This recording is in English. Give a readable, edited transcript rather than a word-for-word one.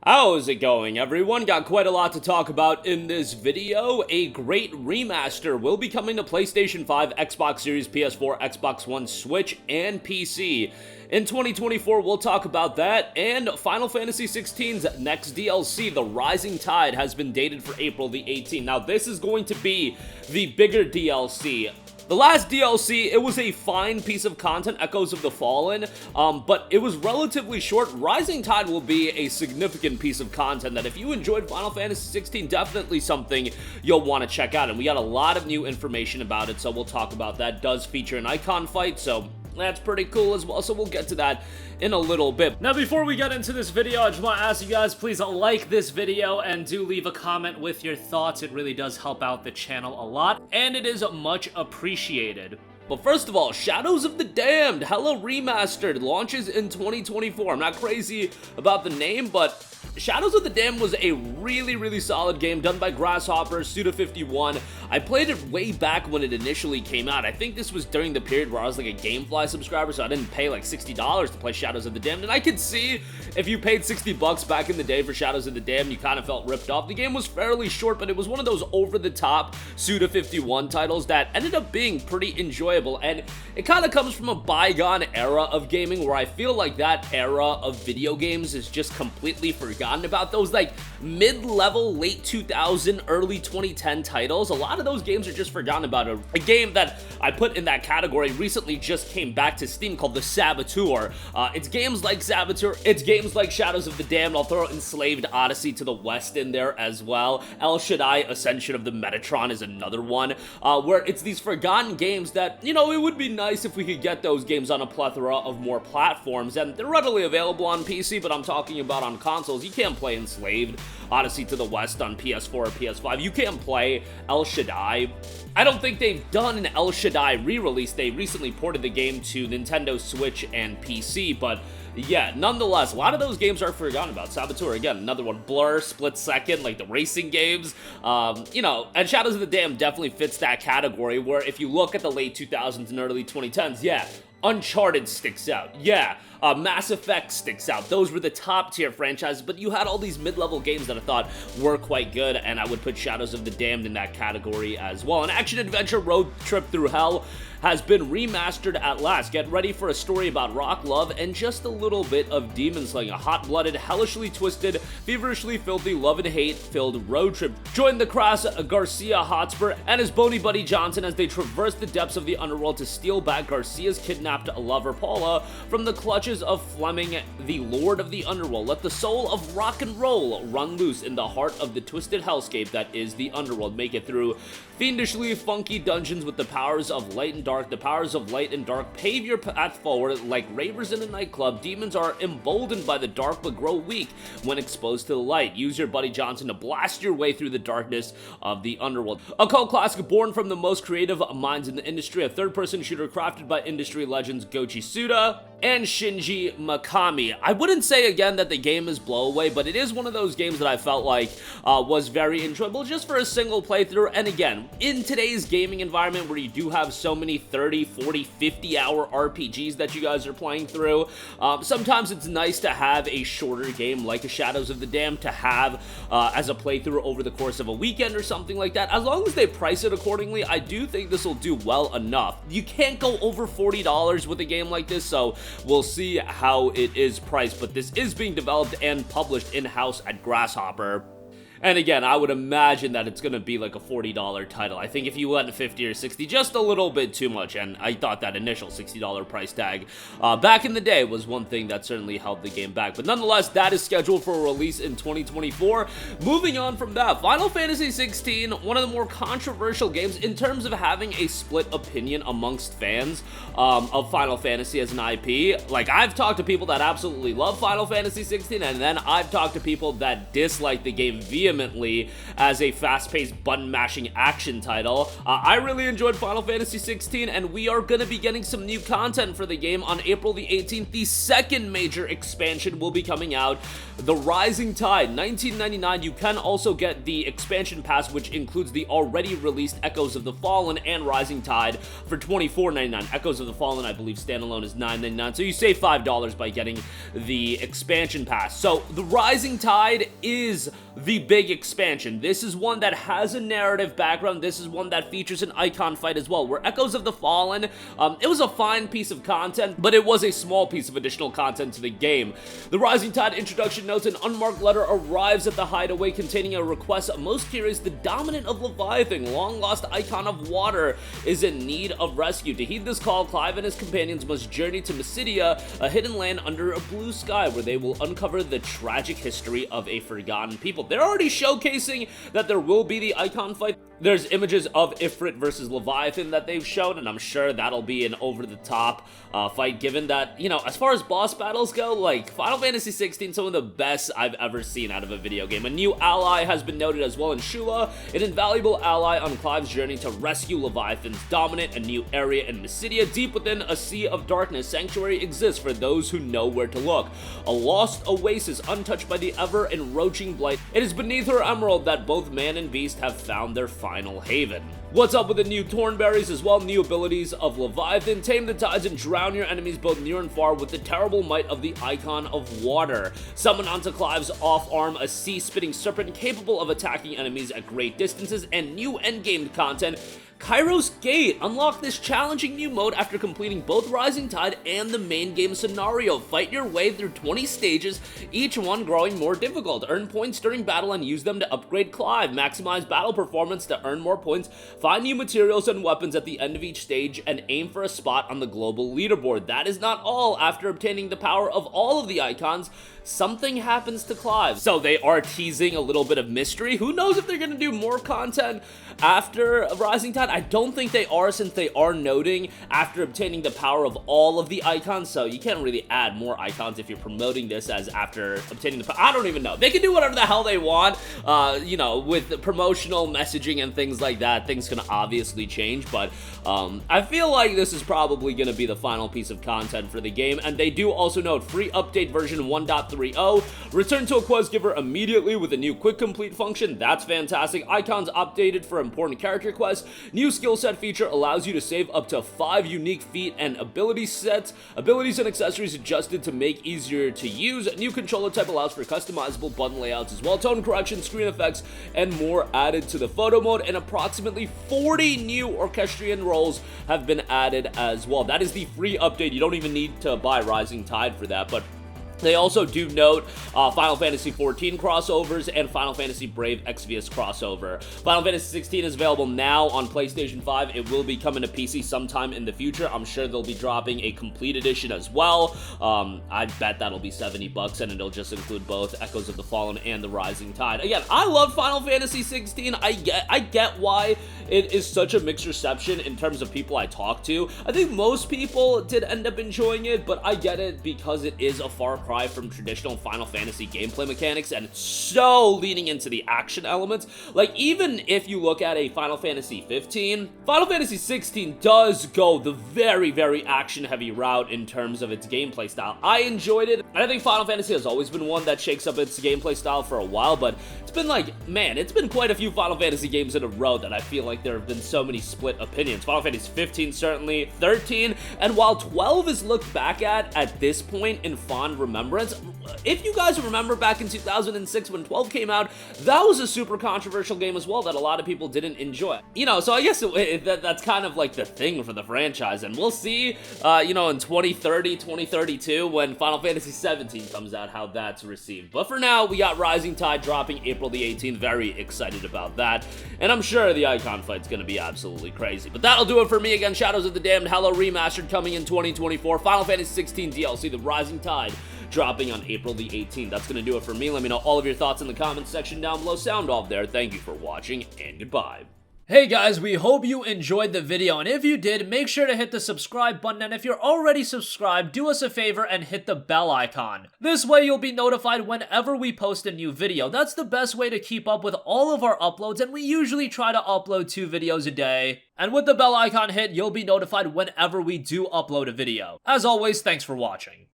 How's it going, everyone? Got quite a lot to talk about in this video. A great remaster will be coming to PlayStation 5, Xbox Series, PS4, Xbox One, Switch, and PC. In 2024, we'll talk about that, and Final Fantasy XVI's next DLC, The Rising Tide, has been dated for April the 18th. Now, this is going to be the bigger DLC. The last DLC, it was a fine piece of content, Echoes of the Fallen, but it was relatively short. Rising Tide will be a significant piece of content that if you enjoyed Final Fantasy XVI, definitely something you'll want to check out, and we got a lot of new information about it, so we'll talk about that. It does feature an icon fight, so that's pretty cool as well, so we'll get to that in a little bit. Now, before we get into this video, I just want to ask you guys, please like this video and do leave a comment with your thoughts. It really does help out the channel a lot, and it is much appreciated. But first of all, Shadows of the Damned, Hello Remastered, launches in 2024. I'm not crazy about the name, but Shadows of the Damned was a really solid game done by Grasshopper, Suda51. I played it way back when it initially came out. I think this was during the period where I was like a Gamefly subscriber, so I didn't pay like $60 to play Shadows of the Damned. And I could see if you paid 60 bucks back in the day for Shadows of the Damned, you kind of felt ripped off. The game was fairly short, but it was one of those over-the-top Suda51 titles that ended up being pretty enjoyable. And it kind of comes from a bygone era of gaming where I feel like that era of video games is just completely forgotten about. Those like mid-level, late 2000, early 2010 titles, a lot of those games are just forgotten about. A game that I put in that category recently just came back to Steam called The Saboteur. It's games like Saboteur, it's games like Shadows of the Damned. I'll throw Enslaved Odyssey to the West in there as well. El Shaddai Ascension of the Metatron is another one, where it's these forgotten games that, you know, it would be nice if we could get those games on a plethora of more platforms, and they're readily available on PC, but I'm talking about on consoles. You can't play Enslaved Odyssey to the West on PS4 or PS5. You can't play El Shaddai. I don't think they've done an El Shaddai re-release. They recently ported the game to Nintendo Switch and PC, but yeah, nonetheless, a lot of those games are forgotten about. Saboteur, again, another one. Blur, Split Second, like the racing games. You know, and Shadows of the Damned definitely fits that category where if you look at the late 2000s and early 2010s, yeah, Uncharted sticks out. Yeah, Mass Effect sticks out. Those were the top tier franchises, but you had all these mid-level games that I thought were quite good, and I would put Shadows of the Damned in that category as well. An action-adventure road trip through hell has been remastered at last. Get ready for a story about rock love and just a little bit of demon slaying. A hot-blooded, hellishly twisted, feverishly filthy, love and hate-filled road trip. Join the crass Garcia Hotspur and his bony buddy Johnson as they traverse the depths of the underworld to steal back Garcia's kidnapped lover Paula from the clutches of Fleming, the Lord of the Underworld. Let the soul of rock and roll run loose in the heart of the twisted hellscape that is the underworld. Make it through fiendishly funky dungeons with the powers of light and dark. The powers of light and dark pave your path forward like ravers in a nightclub. Demons are emboldened by the dark but grow weak when exposed to the light. Use your buddy Johnson to blast your way through the darkness of the underworld. A cult classic born from the most creative minds in the industry. A third-person shooter crafted by industry legends Goichi Suda and Shinji Mikami. I wouldn't say again that the game is blowaway, but it is one of those games that I felt like was very enjoyable just for a single playthrough. And again, in today's gaming environment where you do have so many 30, 40, 50-hour RPGs that you guys are playing through, sometimes it's nice to have a shorter game like a Shadows of the Damned to have as a playthrough over the course of a weekend or something like that. As long as they price it accordingly, I do think this will do well enough. You can't go over $40 with a game like this, so we'll see how it is priced, but this is being developed and published in-house at Grasshopper. And again, I would imagine that it's going to be like a $40 title. I think if you went 50 or 60, just a little bit too much, and I thought that initial $60 price tag back in the day was one thing that certainly held the game back. But nonetheless, that is scheduled for a release in 2024. Moving on from that, Final Fantasy XVI, one of the more controversial games in terms of having a split opinion amongst fans of Final Fantasy as an IP. Like, I've talked to people that absolutely love Final Fantasy XVI, and then I've talked to people that dislike the game vehemently vehemently as a fast-paced button-mashing action title. I really enjoyed Final Fantasy 16, and we are going to be getting some new content for the game on April the 18th. The second major expansion will be coming out, The Rising Tide, $19.99. You can also get the expansion pass, which includes the already released Echoes of the Fallen and Rising Tide for $24.99. Echoes of the Fallen, I believe, standalone is $9.99, so you save $5 by getting the expansion pass. So The Rising Tide is the big expansion. This is one that has a narrative background. This is one that features an icon fight as well, where Echoes of the Fallen, it was a fine piece of content, but it was a small piece of additional content to the game. The Rising Tide introduction notes an unmarked letter arrives at the hideaway containing a request. Most curious, the dominant of Leviathan, long-lost icon of water, is in need of rescue. To heed this call, Clive and his companions must journey to Mysidia, a hidden land under a blue sky, where they will uncover the tragic history of a forgotten people. They're already showcasing that there will be the icon fight. There's images of Ifrit versus Leviathan that they've shown, and I'm sure that'll be an over-the-top fight, given that, you know, as far as boss battles go, like, Final Fantasy 16, some of the best I've ever seen out of a video game. A new ally has been noted as well in Shula, an invaluable ally on Clive's journey to rescue Leviathan's dominant. A new area in Mysidia, deep within a sea of darkness, sanctuary exists for those who know where to look. A lost oasis untouched by the ever-encroaching blight. It is beneath her emerald that both man and beast have found their final haven. What's up with the new Thornberries as well? New abilities of Leviathan. Tame the tides and drown your enemies both near and far with the terrible might of the Icon of Water. Summon onto Clive's off-arm a sea-spitting serpent capable of attacking enemies at great distances. And new endgame content, Kairos Gate. Unlock this challenging new mode after completing both Rising Tide and the main game scenario. Fight your way through 20 stages, each one growing more difficult. Earn points during battle and use them to upgrade Clive. Maximize battle performance to earn more points. Find new materials and weapons at the end of each stage and aim for a spot on the global leaderboard. That is not all. After obtaining the power of all of the icons, something happens to Clive. So they are teasing a little bit of mystery. Who knows if they're going to do more content after Rising Tide? I don't think they are, since they are noting after obtaining the power of all of the icons, so you can't really add more icons if you're promoting this as after obtaining the power. I don't even know. They can do whatever the hell they want, you know, with the promotional messaging and things like that. Things can obviously change, but I feel like this is probably going to be the final piece of content for the game. And they do also note free update version 1.30. Return to a quest giver immediately with a new quick complete function. That's fantastic. Icons updated for important character quests. New skill set feature allows you to save up to 5 unique feat and ability sets. Abilities and accessories adjusted to make easier to use. New controller type allows for customizable button layouts as well. Tone correction, screen effects, and more added to the photo mode. And approximately 40 new orchestrion roles have been added as well. That is the free update. You don't even need to buy Rising Tide for that, but they also do note Final Fantasy XIV crossovers and Final Fantasy Brave Exvius crossover. Final Fantasy 16 is available now on PlayStation 5. It will be coming to PC sometime in the future. I'm sure they'll be dropping a complete edition as well. I bet that'll be $70, and it'll just include both Echoes of the Fallen and the Rising Tide. Again, I love Final Fantasy 16. I get why it is such a mixed reception in terms of people I talk to. I think most people did end up enjoying it, but I get it because it is a far cry from traditional Final Fantasy gameplay mechanics, and it's so leaning into the action elements. Like, even if you look at a Final Fantasy 15, Final Fantasy 16 does go the very, very action-heavy route in terms of its gameplay style. I enjoyed it, and I think Final Fantasy has always been one that shakes up its gameplay style for a while, but it's been like, man, it's been quite a few Final Fantasy games in a row that I feel like there have been so many split opinions. Final Fantasy 15 certainly, 13, and while 12 is looked back at this point in fond remembrance, if you guys remember back in 2006 when 12 came out, that was a super controversial game as well that a lot of people didn't enjoy. You know, so I guess that's kind of like the thing for the franchise, and we'll see, you know, in 2030, 2032, when Final Fantasy 17 comes out, how that's received. But for now, we got Rising Tide dropping April the 18th. Very excited about that, and I'm sure the icon fight's gonna be absolutely crazy. But that'll do it for me. Again, Shadows of the Damned Hello Remastered coming in 2024. Final Fantasy 16 DLC, The Rising Tide, dropping on April the 18th. That's going to do it for me. Let me know all of your thoughts in the comments section down below. Sound off there. Thank you for watching, and goodbye. Hey guys, we hope you enjoyed the video, and if you did, make sure to hit the subscribe button, and if you're already subscribed, do us a favor and hit the bell icon. This way you'll be notified whenever we post a new video. That's the best way to keep up with all of our uploads, and we usually try to upload 2 videos a day. And with the bell icon hit, you'll be notified whenever we do upload a video. As always, thanks for watching.